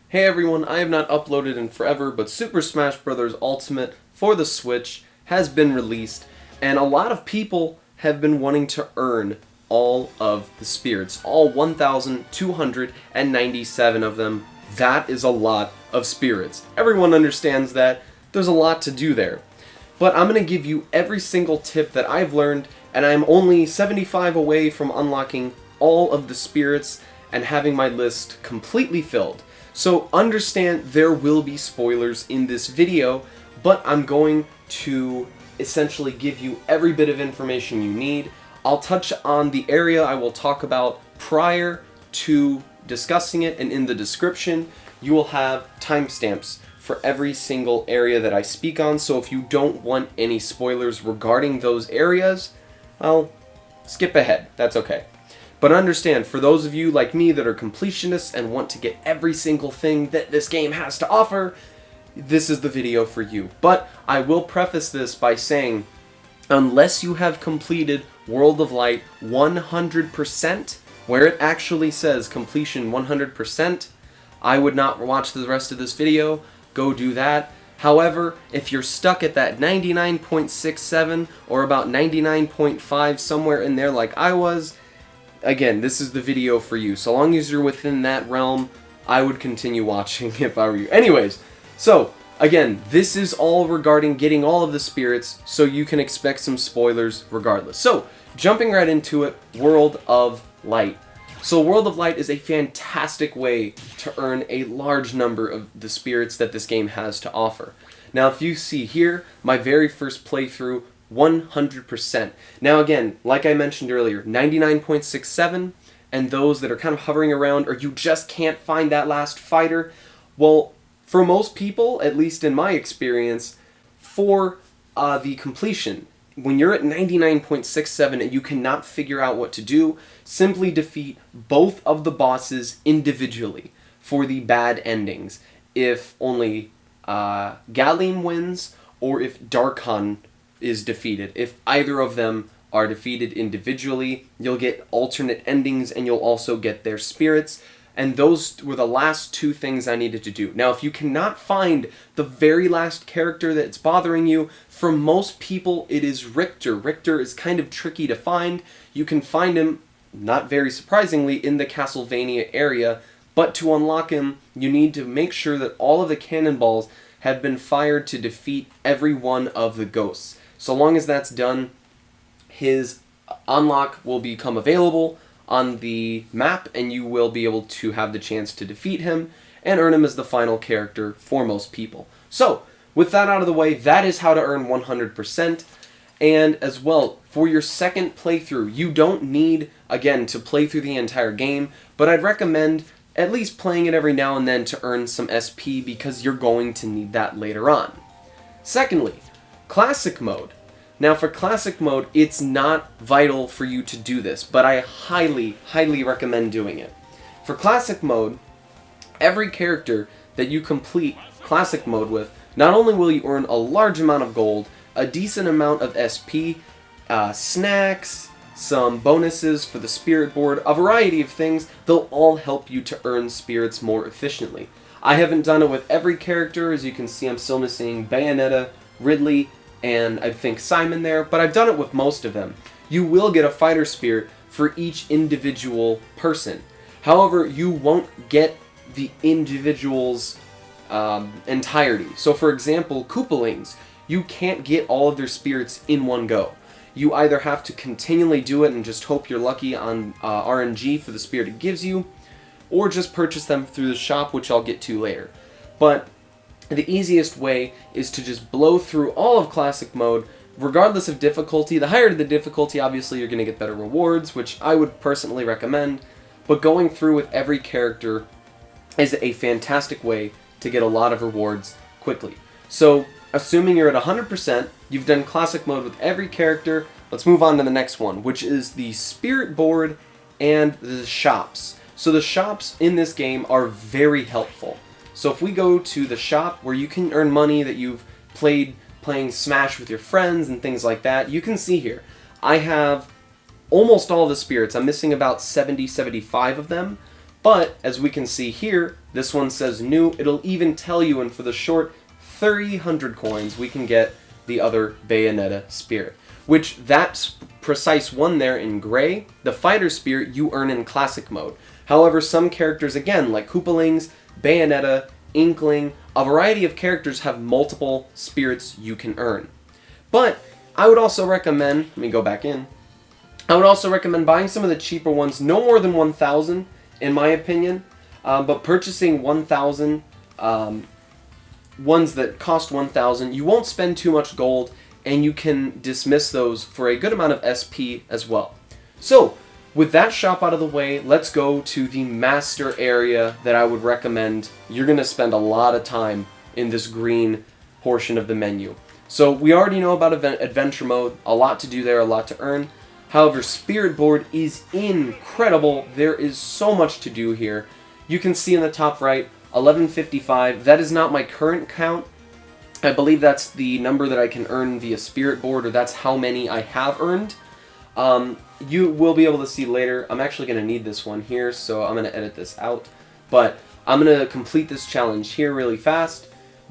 Hey everyone, I have not uploaded in forever, but Super Smash Bros. Ultimate for the Switch has been released, and a lot of people have been wanting to earn all of the spirits, all 1,297 of them. That is a lot of spirits. Everyone understands that. There's a lot to do there. But I'm going to give you every single tip that I've learned, and I'm only 75 away from unlocking all of the spirits and having my list completely filled. So understand there will be spoilers in this video, but I'm going to essentially give you every bit of information you need. I'll touch on the area I will talk about prior to discussing it, and in the description you will have timestamps for every single area that I speak on, so if you don't want any spoilers regarding those areas, I'll skip ahead. That's okay. But understand, for those of you like me that are completionists and want to get every single thing that this game has to offer, this is the video for you. But I will preface this by saying, unless you have completed World of Light 100%, where it actually says completion 100%, I would not watch the rest of this video. Go do that. However, if you're stuck at that 99.67 or about 99.5, somewhere in there like I was, again, this is the video for you. So long as you're within that realm, I would continue watching if I were you. Anyways, so again, this is all regarding getting all of the spirits, so you can expect some spoilers regardless. So, jumping right into it, World of Light. So World of Light is a fantastic way to earn a large number of the spirits that this game has to offer. Now, if you see here, my very first playthrough, 100%. Now again, like I mentioned earlier, 99.67, and those that are kind of hovering around, or you just can't find that last fighter, well, for most people, at least in my experience, for the completion, when you're at 99.67 and you cannot figure out what to do, simply defeat both of the bosses individually for the bad endings. If only Galim wins, or if Darkhan is defeated. If either of them are defeated individually, you'll get alternate endings and you'll also get their spirits. And those were the last two things I needed to do. Now, if you cannot find the very last character that's bothering you, for most people it is Richter. Richter is kind of tricky to find. You can find him, not very surprisingly, in the Castlevania area, but to unlock him, you need to make sure that all of the cannonballs have been fired to defeat every one of the ghosts. So long as that's done, his unlock will become available on the map, and you will be able to have the chance to defeat him and earn him as the final character for most people. So, with that out of the way, that is how to earn 100%. And as well, for your second playthrough, you don't need, again, to play through the entire game, but I'd recommend at least playing it every now and then to earn some SP, because you're going to need that later on. Secondly, Classic Mode. Now for Classic Mode, it's not vital for you to do this, but I highly, highly recommend doing it. For Classic Mode, every character that you complete Classic Mode with, not only will you earn a large amount of gold, a decent amount of SP, snacks, some bonuses for the spirit board, a variety of things, they'll all help you to earn spirits more efficiently. I haven't done it with every character. As you can see, I'm still missing Bayonetta, Ridley, and I think Simon there, but I've done it with most of them. You will get a fighter spirit for each individual person. However, you won't get the individual's entirety. So for example, Koopalings, you can't get all of their spirits in one go. You either have to continually do it and just hope you're lucky on RNG for the spirit it gives you, or just purchase them through the shop, which I'll get to later. But the easiest way is to just blow through all of Classic Mode, regardless of difficulty. The higher the difficulty, obviously you're going to get better rewards, which I would personally recommend, but going through with every character is a fantastic way to get a lot of rewards quickly. So, assuming you're at 100%, you've done Classic Mode with every character, let's move on to the next one, which is the Spirit Board and the shops. So the shops in this game are very helpful. So if we go to the shop where you can earn money that you've playing Smash with your friends and things like that, you can see here, I have almost all the spirits. I'm missing about 70, 75 of them, But, as we can see here, this one says new. It'll even tell you, and for the short 300 coins, we can get the other Bayonetta spirit. Which, that precise one there in gray, the fighter spirit, you earn in classic mode. However, some characters, again, like Koopalings, Bayonetta, Inkling, a variety of characters have multiple spirits you can earn. But, I would also recommend, let me go back in, I would also recommend buying some of the cheaper ones, no more than 1,000, in my opinion, but purchasing 1,000, ones that cost 1,000, you won't spend too much gold, and you can dismiss those for a good amount of SP as well. So, with that shop out of the way, let's go to the master area that I would recommend. You're going to spend a lot of time in this green portion of the menu. So, we already know about adventure mode, a lot to do there, a lot to earn. However, Spirit Board is incredible. There is so much to do here. You can see in the top right, 1155. That is not my current count. I believe that's the number that I can earn via Spirit Board, or that's how many I have earned. You will be able to see later. I'm actually going to need this one here, so I'm going to edit this out. But I'm going to complete this challenge here really fast.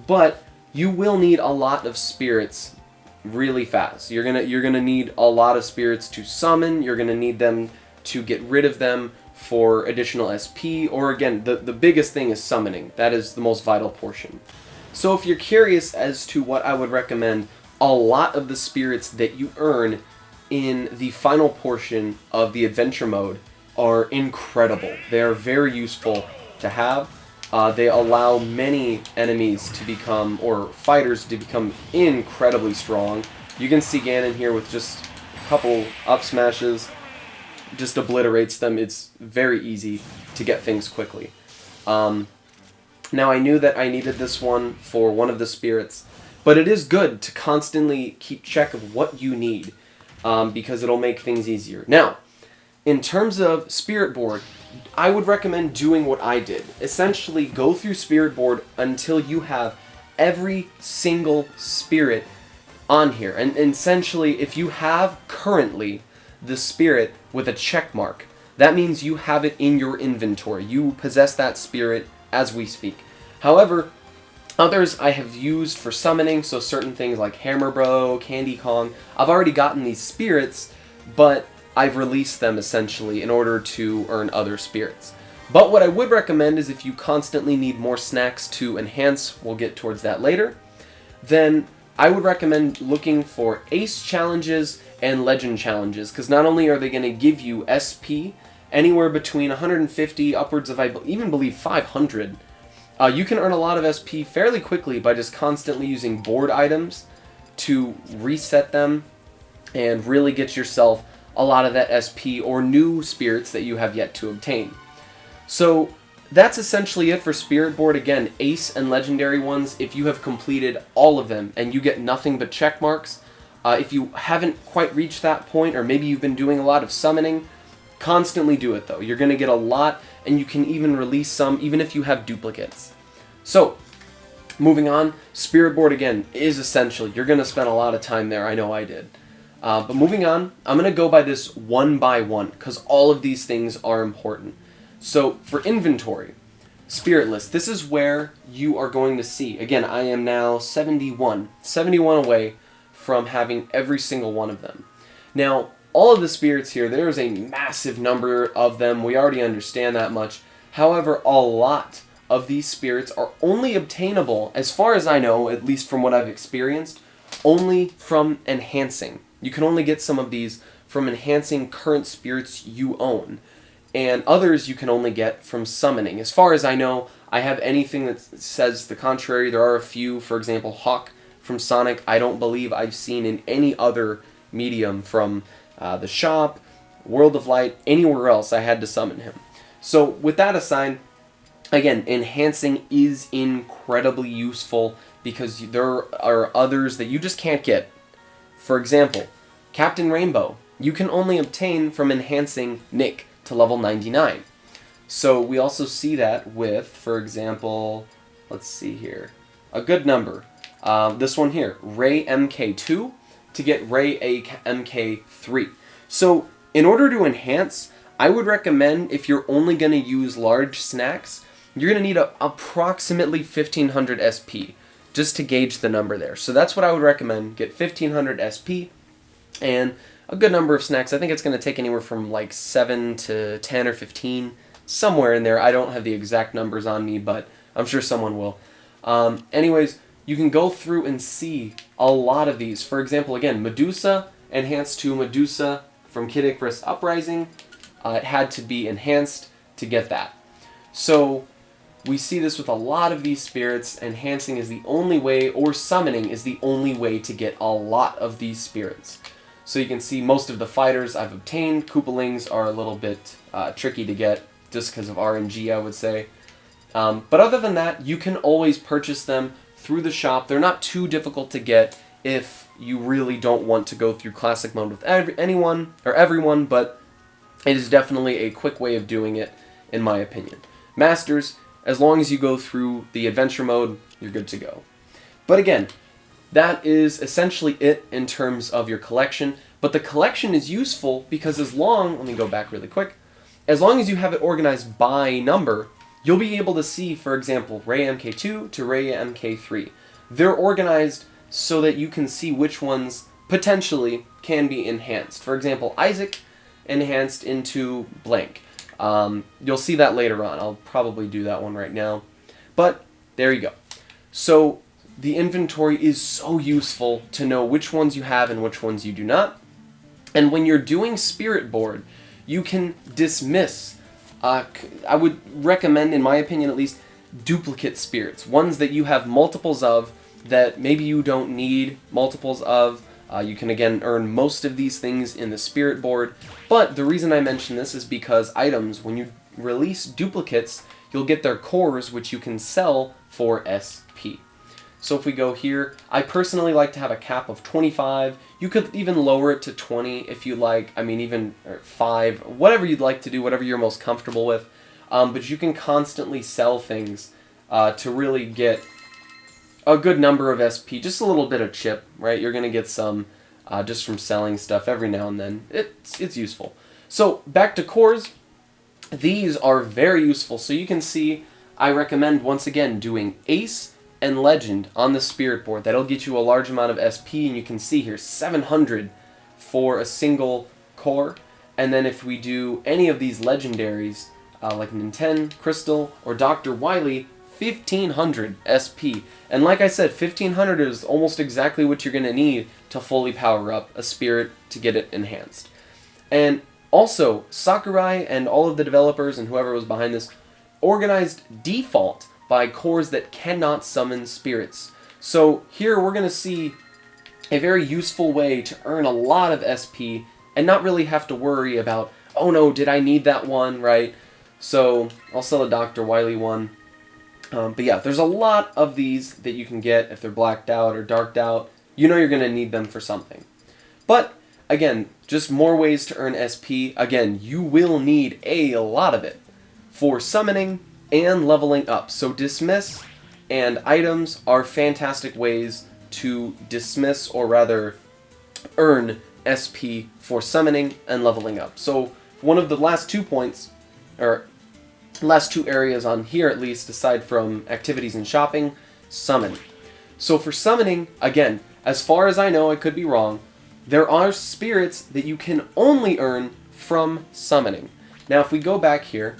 But you will need a lot of spirits really fast. You're gonna need a lot of spirits to summon. You're gonna need them to get rid of them for additional SP, or again, the biggest thing is summoning. That is the most vital portion. So if you're curious as to what I would recommend, a lot of the spirits that you earn in the final portion of the adventure mode are incredible. They are very useful to have. They allow many enemies to become, or fighters to become, incredibly strong. You can see Ganon here with just a couple up smashes, just obliterates them. It's very easy to get things quickly. Now I knew that I needed this one for one of the spirits, but it is good to constantly keep check of what you need, because it'll make things easier. Now, in terms of Spirit Board, I would recommend doing what I did. Essentially, go through Spirit Board until you have every single spirit on here. And essentially, if you have currently the spirit with a check mark, that means you have it in your inventory. You possess that spirit as we speak. However, others I have used for summoning, so certain things like Hammer Bro, Candy Kong, I've already gotten these spirits, but I've released them essentially in order to earn other spirits. But what I would recommend is if you constantly need more snacks to enhance, we'll get towards that later, then I would recommend looking for Ace challenges and Legend challenges, because not only are they going to give you SP anywhere between 150 upwards of, I even believe, 500, you can earn a lot of SP fairly quickly by just constantly using board items to reset them and really get yourself a lot of that SP or new spirits that you have yet to obtain. So that's essentially it for Spirit Board. Again, Ace and Legendary ones, if you have completed all of them and you get nothing but check marks. If you haven't quite reached that point, or maybe you've been doing a lot of summoning, constantly do it though. You're going to get a lot, and you can even release some even if you have duplicates. So, moving on, Spirit Board again is essential. You're going to spend a lot of time there, I know I did. But moving on, I'm going to go by this one by one, because all of these things are important. So, for inventory, Spirit List, this is where you are going to see, again, I am now 71 away from having every single one of them. Now, all of the spirits here, there's a massive number of them, we already understand that much. However, a lot of these spirits are only obtainable, as far as I know, at least from what I've experienced, only from enhancing. You can only get some of these from enhancing current spirits you own, and others you can only get from summoning. As far as I know, I have anything that says the contrary. There are a few, for example, Hawk from Sonic, I don't believe I've seen in any other medium from the shop, World of Light, anywhere else I had to summon him. So with that aside, again, enhancing is incredibly useful because there are others that you just can't get. For example, Captain Rainbow, you can only obtain from enhancing Nick to level 99. So we also see that with, for example, let's see here, a good number. This one here, Ray MK2 to get Ray MK3. So in order to enhance, I would recommend, if you're only going to use large snacks, you're going to need approximately 1500 SP just to gauge the number there. So that's what I would recommend. Get 1500 SP and a good number of snacks. I think it's going to take anywhere from like 7 to 10 or 15, somewhere in there. I don't have the exact numbers on me, but I'm sure someone will. Anyways, you can go through and see a lot of these. For example, again, Medusa, enhanced to Medusa from Kid Icarus Uprising. It had to be enhanced to get that. So we see this with a lot of these spirits. Enhancing is the only way, or summoning is the only way to get a lot of these spirits. So you can see most of the fighters I've obtained. Koopalings are a little bit tricky to get just because of RNG, I would say. But other than that, you can always purchase them through the shop. They're not too difficult to get if you really don't want to go through classic mode with anyone or everyone, but it is definitely a quick way of doing it, in my opinion. Masters, as long as you go through the adventure mode, you're good to go. But again, that is essentially it in terms of your collection. But the collection is useful because let me go back really quick, as long as you have it organized by number, you'll be able to see, for example, Ray MK2 to Ray MK3. They're organized so that you can see which ones potentially can be enhanced. For example, Isaac enhanced into blank. You'll see that later on. I'll probably do that one right now. But there you go. So the inventory is so useful to know which ones you have and which ones you do not. And when you're doing Spirit Board, you can dismiss, I would recommend, in my opinion at least, duplicate spirits. Ones that you have multiples of that maybe you don't need multiples of. You can again earn most of these things in the Spirit Board. But the reason I mention this is because items, when you release duplicates, you'll get their cores, which you can sell for SP. So if we go here, I personally like to have a cap of 25. You could even lower it to 20 if you like. I mean, even 5, whatever you'd like to do, whatever you're most comfortable with. But you can constantly sell things to really get a good number of SP, just a little bit of chip, right? You're going to get some just from selling stuff every now and then. It's useful. So back to cores. These are very useful. So you can see, I recommend, once again, doing Ace and Legend on the Spirit Board. That'll get you a large amount of SP, and you can see here 700 for a single core. And then if we do any of these legendaries, like Nintendo, Crystal, or Dr. Wily, 1500 SP. And like I said, 1500 is almost exactly what you're going to need to fully power up a spirit to get it enhanced. And also, Sakurai and all of the developers and whoever was behind this organized default by cores that cannot summon spirits. So here we're going to see a very useful way to earn a lot of SP and not really have to worry about, oh no, did I need that one, right? So I'll sell a Dr. Wily one. But yeah, there's a lot of these that you can get if they're blacked out or darked out. You know you're going to need them for something. But again, just more ways to earn SP. Again, you will need a lot of it for summoning and leveling up. So dismiss and items are fantastic ways to dismiss, or rather earn SP for summoning and leveling up. So one of the last 2 points, or last 2 areas on here at least, aside from activities and shopping, summon. So for summoning, again, as far as I know, I could be wrong, there are spirits that you can only earn from summoning. Now if we go back here,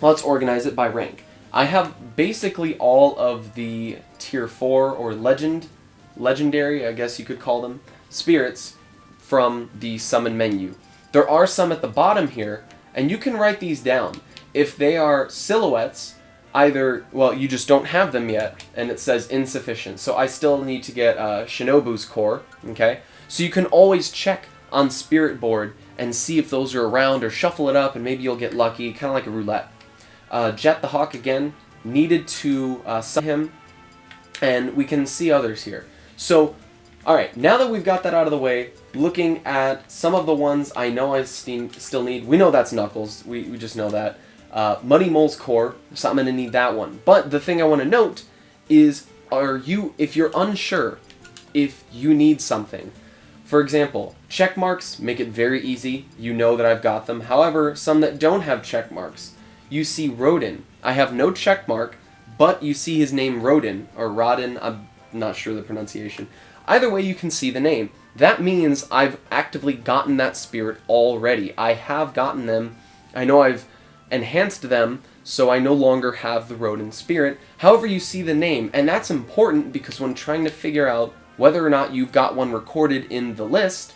let's organize it by rank. I have basically all of the tier 4 or legendary, I guess you could call them, spirits from the summon menu. There are some at the bottom here, and you can write these down. If they are silhouettes, either, well, you just don't have them yet, and it says insufficient. So I still need to get Shinobu's core, okay? So you can always check on Spirit Board and see if those are around, or shuffle it up and maybe you'll get lucky, kind of like a roulette. Jet the Hawk again, needed to summon him, and we can see others here. So, alright, now that we've got that out of the way, looking at some of the ones I know I still need, we know that's Knuckles, we just know that. Muddy Mole's core, so I'm going to need that one. But the thing I want to note is, if you're unsure if you need something, For example, check marks make it very easy. You know that I've got them. However, some that don't have check marks. You see Rodin. I have no check mark, but you see his name Rodin, or Rodin, I'm not sure the pronunciation. Either way, you can see the name. That means I've actively gotten that spirit already. I have gotten them. I know I've enhanced them, so I no longer have the Rodin spirit. However, you see the name, and that's important because when trying to figure out whether or not you've got one recorded in the list,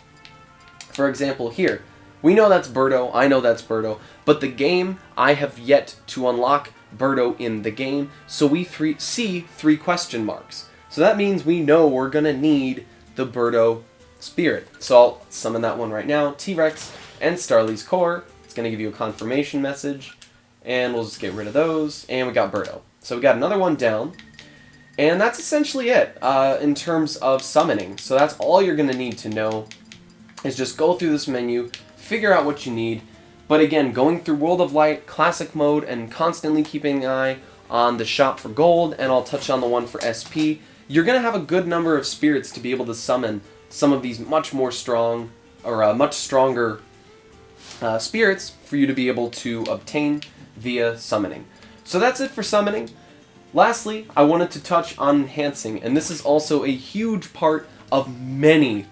for example here, we know that's Birdo, I know that's Birdo, but the game, I have yet to unlock Birdo in the game, so we see 3 question marks. So that means we know we're going to need the Birdo spirit. So I'll summon that one right now, T-Rex and Starly's Core. It's going to give you a confirmation message, and we'll just get rid of those, and we got Birdo. So we got another one down. And that's essentially it in terms of summoning. So that's all you're going to need to know is just go through this menu, figure out what you need. But again, going through World of Light, Classic Mode, and constantly keeping an eye on the shop for gold, and I'll touch on the one for SP, you're going to have a good number of spirits to be able to summon some of these much stronger spirits for you to be able to obtain via summoning. So that's it for summoning. Lastly, I wanted to touch on enhancing, and this is also a huge part of many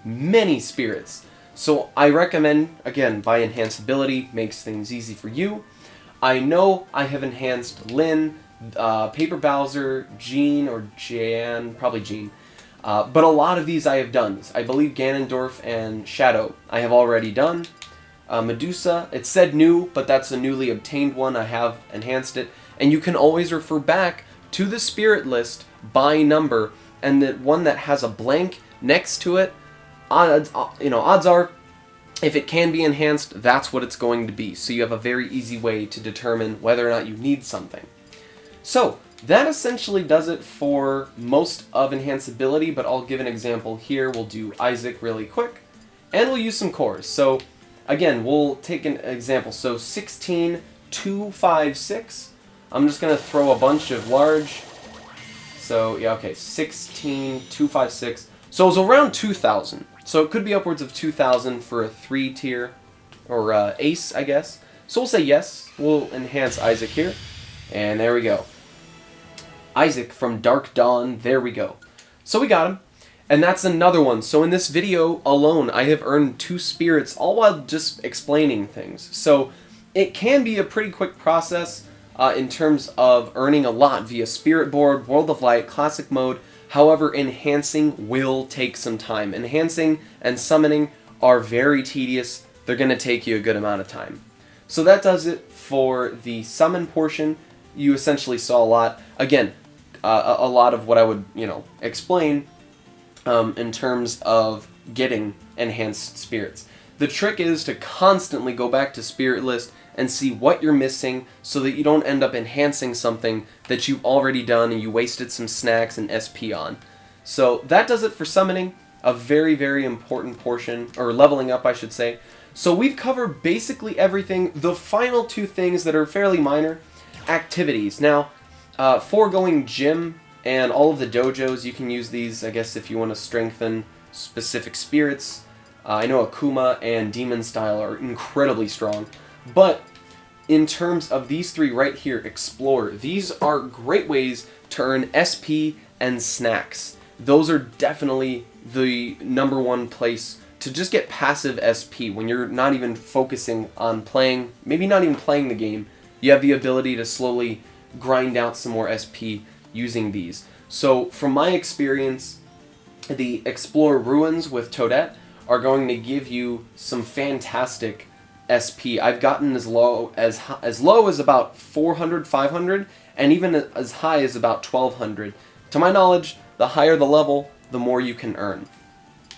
spirits. So I recommend, again, by enhanceability, makes things easy for you. I know I have enhanced Lynn, Paper Bowser, Jean, or Jan, probably Jean. But a lot of these I have done. I believe Ganondorf and Shadow I have already done. Medusa, it said new, but that's a newly obtained one. I have enhanced it. And you can always refer back to the spirit list by number, and the one that has a blank next to it, odds are, if it can be enhanced, that's what it's going to be. So you have a very easy way to determine whether or not you need something. So that essentially does it for most of enhanceability, but I'll give an example here. We'll do Isaac really quick, and we'll use some cores. So again, we'll take an example. So 16256. I'm just going to throw a bunch of large. So yeah, okay, 16256. So it's around 2,000. So it could be upwards of 2,000 for a 3-tier, or ace, I guess. So we'll say yes. We'll enhance Isaac here. And there we go. Isaac from Dark Dawn, there we go. So we got him. And that's another one. So in this video alone, I have earned 2 spirits, all while just explaining things. So it can be a pretty quick process in terms of earning a lot via Spirit Board, World of Light, Classic Mode. However, enhancing will take some time. Enhancing and summoning are very tedious. They're going to take you a good amount of time. So that does it for the summon portion. You essentially saw a lot. Again, a lot of what I would, explain in terms of getting enhanced spirits. The trick is to constantly go back to Spirit List and see what you're missing so that you don't end up enhancing something that you've already done and you wasted some snacks and SP on. So that does it for summoning, a very, very important portion, or leveling up, I should say. So we've covered basically everything. The final 2 things that are fairly minor, activities. Now, foregoing gym and all of the dojos, you can use these, I guess, if you want to strengthen specific spirits. I know Akuma and Demon Style are incredibly strong. But in terms of these 3 right here, Explore, these are great ways to earn SP and snacks. Those are definitely the #1 place to just get passive SP when you're not even focusing on playing, maybe not even playing the game. You have the ability to slowly grind out some more SP using these. So from my experience, the Explore Ruins with Toadette are going to give you some fantastic SP. I've gotten as low as about 400, 500, and even as high as about 1,200. To my knowledge, the higher the level, the more you can earn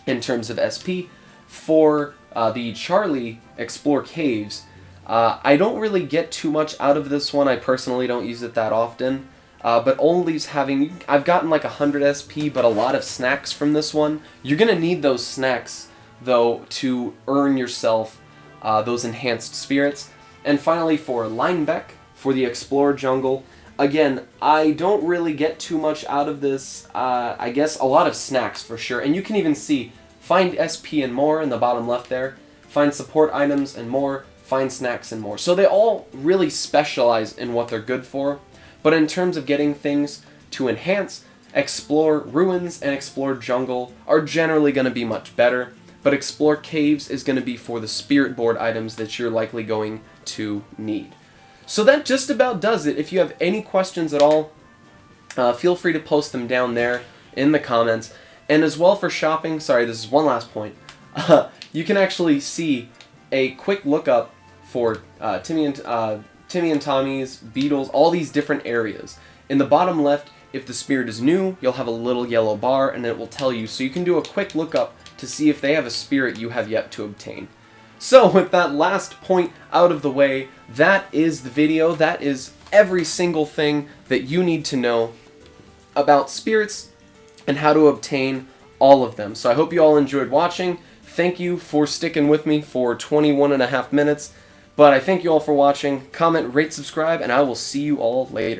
in terms of SP. For the Charlie Explore Caves, I don't really get too much out of this one. I personally don't use it that often. But Only's having, I've gotten like 100 SP, but a lot of snacks from this one. You're going to need those snacks, though, to earn yourself those enhanced spirits. And finally, for Linebeck, for the Explorer Jungle, again, I don't really get too much out of this. I guess a lot of snacks for sure. And you can even see find SP and more in the bottom left there, find support items and more, find snacks and more. So they all really specialize in what they're good for, but in terms of getting things to enhance, explore ruins and explore jungle are generally going to be much better, but explore caves is going to be for the spirit board items that you're likely going to need. So that just about does it. If you have any questions at all, feel free to post them down there in the comments. And as well for shopping, sorry, this is one last point, you can actually see a quick lookup for Timmy and Tommy's, Beetles, all these different areas. In the bottom left, if the spirit is new, you'll have a little yellow bar and it will tell you, so you can do a quick lookup to see if they have a spirit you have yet to obtain. So with that last point out of the way, that is the video. That is every single thing that you need to know about spirits and how to obtain all of them. So I hope you all enjoyed watching. Thank you for sticking with me for 21.5 minutes. But I thank you all for watching. Comment, rate, subscribe, and I will see you all later.